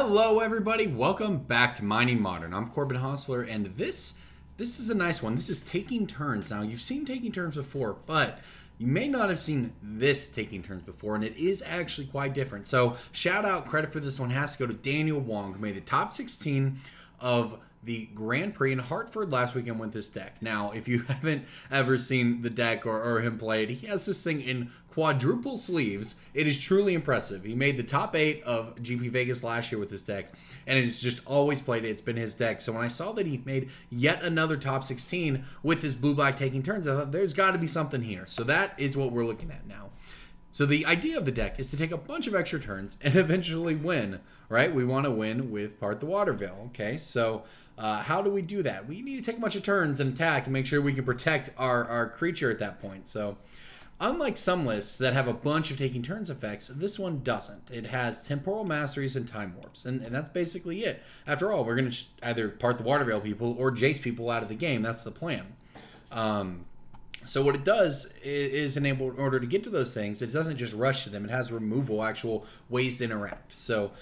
Hello everybody, welcome back to Mining Modern. I'm Corbin Hostler, and this is a nice one. This is Taking Turns. Now, you've seen Taking Turns before, but you may not have seen this Taking Turns before, and it is actually quite different. So, shout out, credit for this one has to go to Daniel Wong, who made the top 16 of the Grand Prix in Hartford last weekend with this deck. Now, if you haven't ever seen the deck or him play it, he has this thing in quadruple sleeves. It is truly impressive. He made the top 8 of GP Vegas last year with this deck, and it's just always played it. It's been his deck. So when I saw that he made yet another top 16 with his blue-black Taking Turns, I thought there's got to be something here. So that is what we're looking at now. So the idea of the deck is to take a bunch of extra turns and eventually win, right? We want to win with Part the Waterveil, okay? So how do we do that? We need to take a bunch of turns and attack and make sure we can protect our creature at that point. So unlike some lists that have a bunch of Taking Turns effects, this one doesn't. It has Temporal Masteries and Time Warps, and that's basically it. After all, we're going to either Part the Waterveil people or Jace people out of the game. That's the plan. So what it does is enable, in order to get to those things, it doesn't just rush to them. It has removal, actual ways to interact. So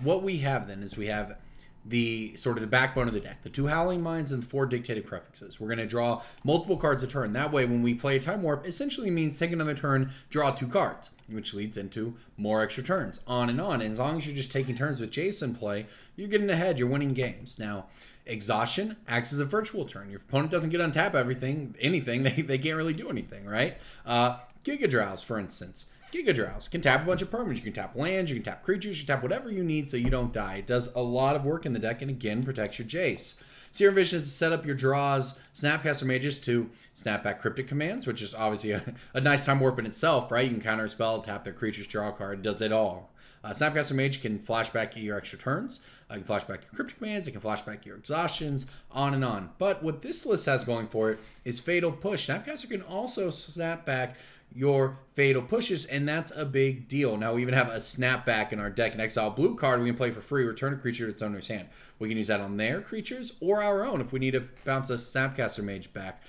what we have then is we have the sort of the backbone of the deck, the 2 Howling Mines and 4 Dictated Kruphixes. We're going to draw multiple cards a turn. That way, when we play a Time Warp, essentially means take another turn, draw 2 cards, which leads into more extra turns, on. And as long as you're just taking turns with Jason play, you're getting ahead, you're winning games. Now, Exhaustion acts as a virtual turn. Your opponent doesn't get untap anything, they can't really do anything, right? Gigadrowse, for instance. Gigadrowse can tap a bunch of permanents. You can tap lands, you can tap creatures, you can tap whatever you need so you don't die. It does a lot of work in the deck and again protects your Jace. Serum Vision is to set up your draws, Snapcaster Mages to snap back cryptic commands, which is obviously a nice Time Warp in itself, right? You can counter a spell, tap their creatures, draw a card, does it all. Snapcaster Mage can flash back your extra turns. It can flash back your cryptic commands. It can flash back your exhaustions, on and on. But what this list has going for it is Fatal Push. Snapcaster can also snap back your Fatal Pushes, and that's a big deal. Now, we even have a Snapback in our deck. An exile blue card we can play for free, return a creature to its owner's hand. We can use that on their creatures or our own if we need to bounce a Snapcaster Mage back,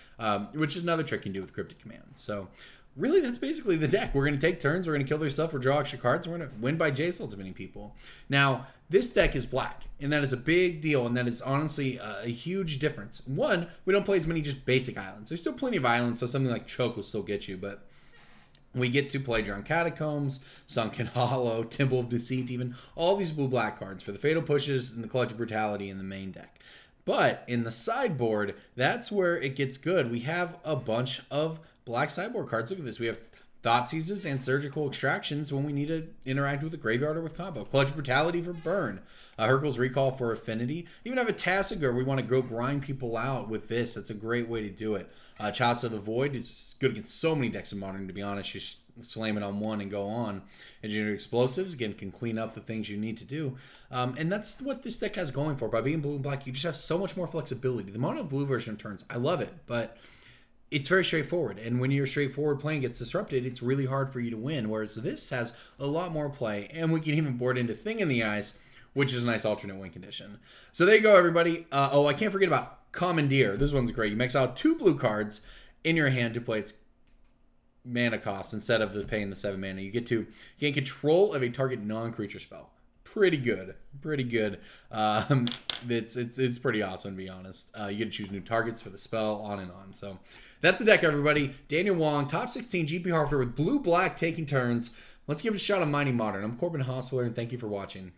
which is another trick you can do with cryptic commands. So really, that's basically the deck. We're going to take turns, we're going to kill their stuff, we're draw extra cards, we're going to win by Jace to many people. Now, this deck is black, and that is a big deal, and that is honestly a huge difference. One, we don't play as many just basic islands. There's still plenty of islands, so something like Choke will still get you, but we get to play Drowned Catacombs, Sunken Hollow, Temple of Deceit, even all these blue-black cards for the Fatal Pushes and the Collective Brutality in the main deck. But in the sideboard, that's where it gets good. We have a bunch of black sideboard cards. Look at this. We have Thoughtseizes and Surgical Extractions when we need to interact with a graveyard or with combo. Collective Brutality for burn. Hercule's Recall for affinity. Even have a Tassiger. We want to go grind people out with this. That's a great way to do it. Chalice of the Void is good against so many decks in Modern, to be honest. You slam it on one and go on. Engineered Explosives, again, can clean up the things you need to do. And that's what this deck has going for. By being blue and black, you just have so much more flexibility. The mono blue version of turns, I love it, but it's very straightforward, and when your straightforward playing gets disrupted, it's really hard for you to win, whereas this has a lot more play, and we can even board into Thing in the Eyes, which is a nice alternate win condition. So there you go, everybody. Oh, I can't forget about Commandeer. This one's great. You max out 2 blue cards in your hand to play its mana cost instead of paying the 7 mana. You gain control of a target non-creature spell. Pretty good. Pretty good. It's pretty awesome, to be honest. You get to choose new targets for the spell, on and on. So that's the deck, everybody. Daniel Wong, top 16 GP Hartford with blue-black Taking Turns. Let's give it a shot on Mining Modern. I'm Corbin Hostler, and thank you for watching.